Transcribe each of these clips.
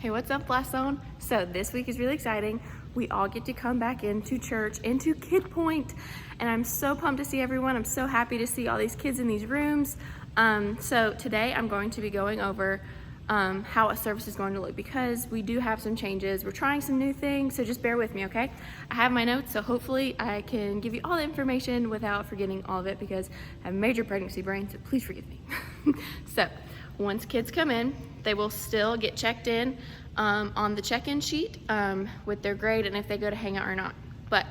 Hey, what's up, Blast Zone? So this week is really exciting. We all get to come back into church, into Kid Point, and I'm so pumped to see everyone. I'm so happy to see all these kids in these rooms. So today I'm going to be going over how a service is going to look because we do have some changes. We're trying some new things, so just bear with me, okay? I have my notes, so hopefully I can give you all the information without forgetting all of it because I have major pregnancy brain, so please forgive me. So once kids come in, they will still get checked in on the check-in sheet with their grade and if they go to hangout or not. But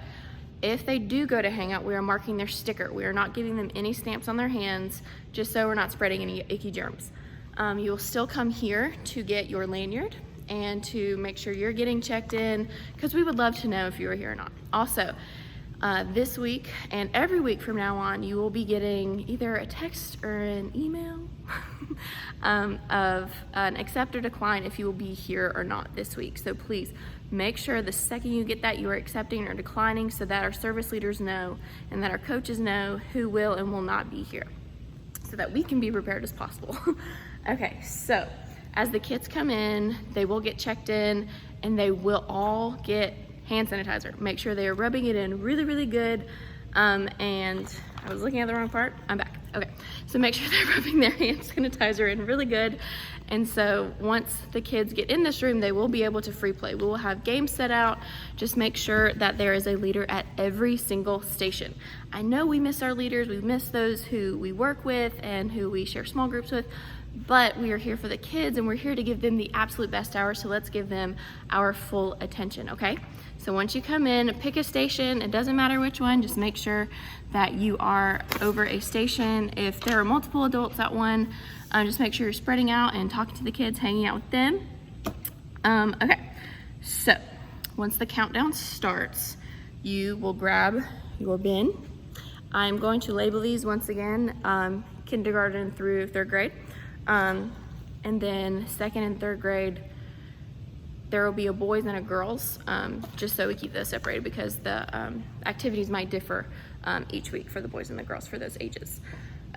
if they do go to hangout, we are marking their sticker. We are not giving them any stamps on their hands, just so we're not spreading any icky germs. You will still come here to get your lanyard and to make sure you're getting checked in because we would love to know if you were here or not. Also, this week and every week from now on, you will be getting either a text or an email of an accept or decline if you will be here or not this week. So please make sure the second you get that you are accepting or declining so that our service leaders know and that our coaches know who will and will not be here so that we can be prepared as possible. Okay, so as the kids come in, they will get checked in and they will all get hand sanitizer. Make sure they are rubbing it in really, really good. And I was looking at the wrong part. I'm back. Okay, so make sure they're rubbing their hand sanitizer in really good. And so once the kids get in this room, they will be able to free play. We will have games set out. Just make sure that there is a leader at every single station. I know we miss our leaders. We miss those who we work with and who we share small groups with, but we are here for the kids and we're here to give them the absolute best hour. So let's give them our full attention, okay? So once you come in, pick a station. It doesn't matter which one, just make sure that you are over a station. If there are multiple adults at one, just make sure you're spreading out and talking to the kids, hanging out with them. Okay, so once the countdown starts, you will grab your bin. I'm going to label these once again, kindergarten through third grade. And then second and third grade, there will be a boys and a girls, just so we keep those separated because the activities might differ each week for the boys and the girls for those ages.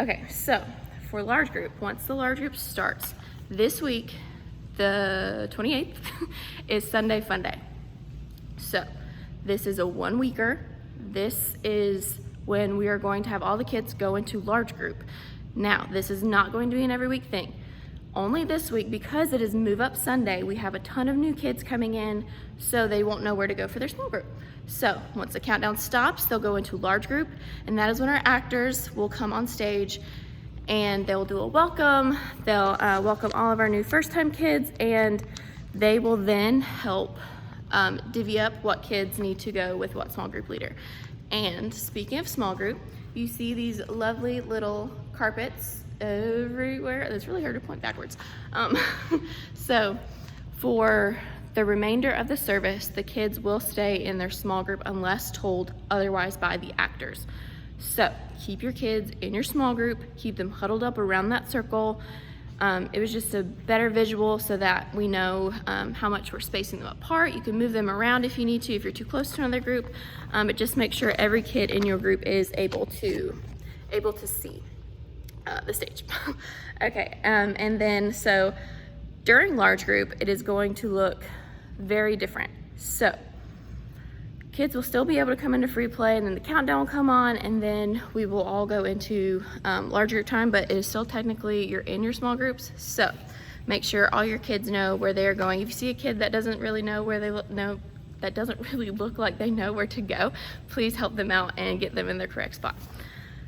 Okay, so for large group, once the large group starts, this week, the 28th, is Sunday Fun Day. So this is a 1 weeker. This is when we are going to have all the kids go into large group. Now, this is not going to be an every week thing. Only this week, because it is Move Up Sunday, we have a ton of new kids coming in, so they won't know where to go for their small group. So once the countdown stops, they'll go into large group, and that is when our actors will come on stage and they'll do a welcome. They'll welcome all of our new first-time kids, and they will then help divvy up what kids need to go with what small group leader. And speaking of small group, you see these lovely little carpets everywhere. It's really hard to point backwards. So for the remainder of the service, the kids will stay in their small group unless told otherwise by the actors. So keep your kids in your small group, keep them huddled up around that circle. It was just a better visual so that we know how much we're spacing them apart. You can move them around if you need to, if you're too close to another group, but just make sure every kid in your group is able to see the stage. Okay, and then so during large group, it is going to look very different. So kids will still be able to come into free play, and then the countdown will come on, and then we will all go into larger time, but it is still technically you're in your small groups. So make sure all your kids know where they're going. If you see a kid that doesn't really know where they that doesn't really look like they know where to go, please help them out and get them in their correct spot.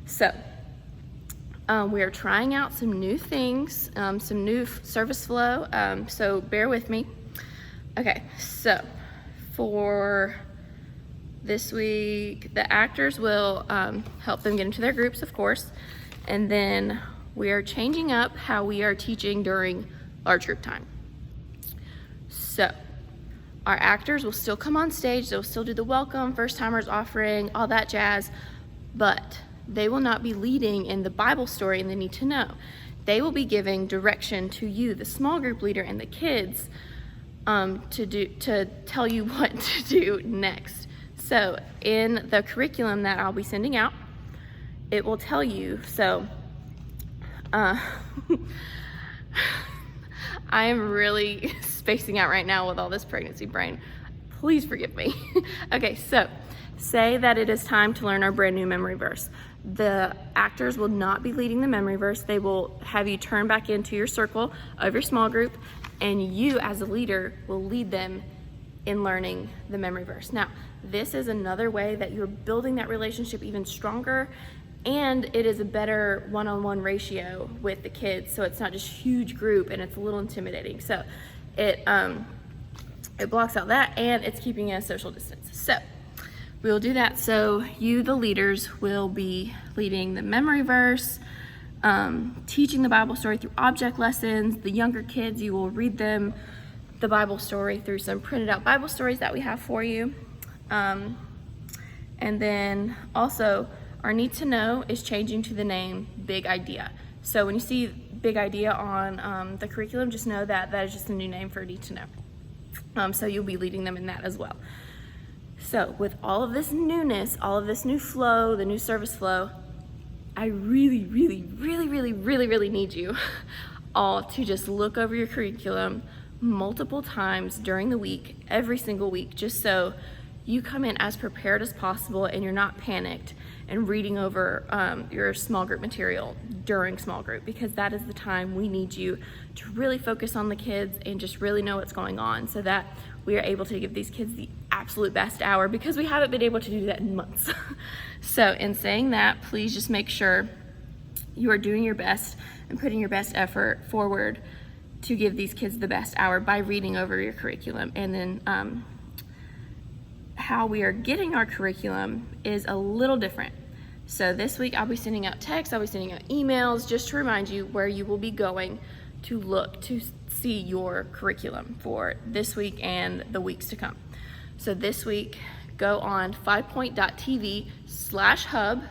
So we are trying out some new things, some new service flow, so bear with me. Okay, so for this week, the actors will help them get into their groups, of course, and then we are changing up how we are teaching during large group time. So our actors will still come on stage, they'll still do the welcome, first timers offering, all that jazz, but they will not be leading in the Bible story and the need to know. They will be giving direction to you, the small group leader, and the kids to tell you what to do next. So in the curriculum that I'll be sending out, it will tell you, so I am really spacing out right now with all this pregnancy brain. Please forgive me. Okay, so say that it is time to learn our brand new memory verse. The actors will not be leading the memory verse. They will have you turn back into your circle of your small group, and you as a leader will lead them in learning the memory verse. Now, this is another way that you're building that relationship even stronger, and it is a better one-on-one ratio with the kids, so it's not just huge group and it's a little intimidating. So it blocks out that, and it's keeping a social distance. So we will do that. So you, the leaders, will be leading the memory verse, teaching the Bible story through object lessons. The younger kids, you will read them the Bible story through some printed out Bible stories that we have for you. And then also, our need to know is changing to the name Big Idea. So when you see Big Idea on the curriculum, just know that that is just a new name for need to know. So you'll be leading them in that as well. So with all of this newness, all of this new flow, the new service flow, I really need you all to just look over your curriculum multiple times during the week, every single week, just so you come in as prepared as possible and you're not panicked and reading over your small group material during small group, because that is the time we need you to really focus on the kids and just really know what's going on, so that we are able to give these kids the absolute best hour, because we haven't been able to do that in months. So in saying that, please just make sure you are doing your best and putting your best effort forward to give these kids the best hour by reading over your curriculum. And then how we are getting our curriculum is a little different. So this week I'll be sending out texts, I'll be sending out emails just to remind you where you will be going to look to see your curriculum for this week and the weeks to come. So this week, go on 5point.tv/hub,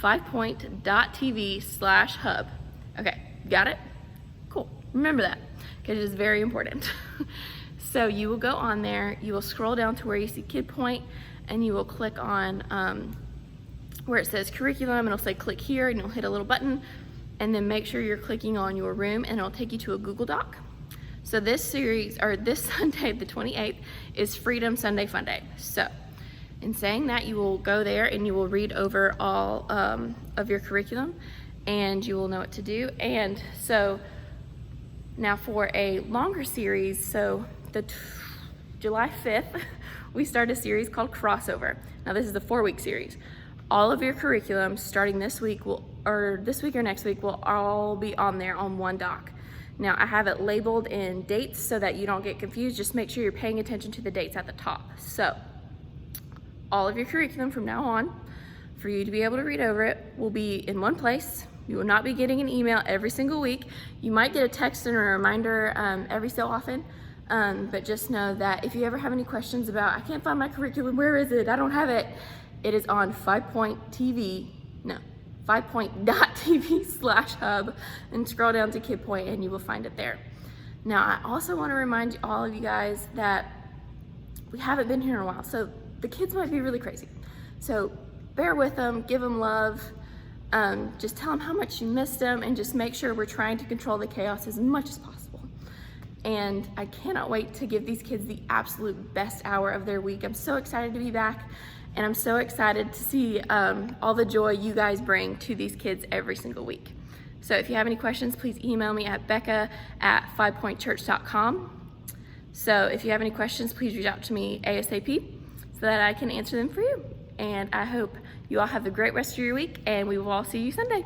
5point.tv/hub. Okay, got it? Cool, remember that, because it is very important. So you will go on there, you will scroll down to where you see Kid Point, and you will click on where it says curriculum, and it'll say click here, and you'll hit a little button, and then make sure you're clicking on your room, and it'll take you to a Google Doc. So this series, or this Sunday, the 28th, is Freedom Sunday Fun Day. So in saying that, you will go there and you will read over all of your curriculum, and you will know what to do. And so now for a longer series, so the July 5th, we start a series called Crossover. Now this is a 4-week series. All of your curriculum starting this week or next week will all be on there on one doc. Now I have it labeled in dates so that you don't get confused. Just make sure you're paying attention to the dates at the top. So all of your curriculum from now on, for you to be able to read over it, will be in one place. You will not be getting an email every single week. You might get a text and a reminder every so often, but just know that if you ever have any questions about, I can't find my curriculum, where is it? I don't have it. It is on 5point.tv/hub, and scroll down to Kid Point and you will find it there. Now I also want to remind all of you guys that we haven't been here in a while, so the kids might be really crazy. So bear with them, give them love, just tell them how much you missed them, and just make sure we're trying to control the chaos as much as possible. And I cannot wait to give these kids the absolute best hour of their week. I'm so excited to be back, and I'm so excited to see all the joy you guys bring to these kids every single week. So if you have any questions, please email me at becca@fivepointchurch.com. So if you have any questions, please reach out to me ASAP so that I can answer them for you. And I hope you all have a great rest of your week, and we will all see you Sunday.